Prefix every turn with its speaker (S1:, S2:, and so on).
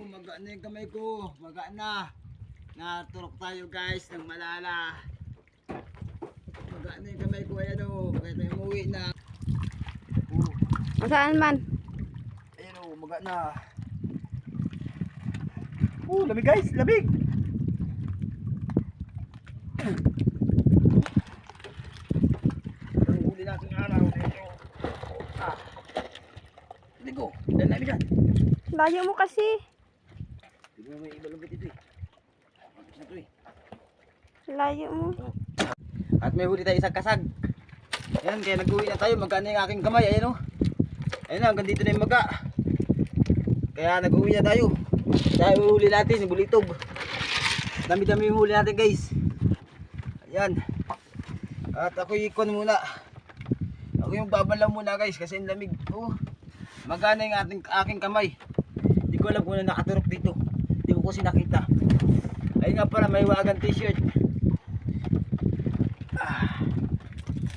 S1: maga na yung kamay ko. Maga na. Naturok tayo guys ng malala. Maga na yung kamay ko. Ayan o. Kaya tayo umuwi na.
S2: Saan man?
S1: Ayan o. Maga na. Lamig guys. Lamig. Ang huli natin araw. Ito. Ligo. Dahil namin dyan.
S2: Layo mo kasi.
S1: Hindi mo may iba lupit ito eh. Ito ito eh.
S2: Layo mo.
S1: At may huli tayo isang kasag. Ayan, kaya nag-uwi na tayo. Magkano yung aking kamay. Ayan o. Ayan na, hanggang dito na yung maga. Kaya nag-uwi na tayo. Dahil huli natin, yung bulitog. Dami-dami yung huli natin guys. Ayan. At ako ikon muna. Ako yung babalaw muna guys kasi ang lamig. Magana yung aking kamay. Hindi ko alam kung na nakaturok dito. Hindi ko kasi nakita. Ayun nga pala, may wagang t-shirt.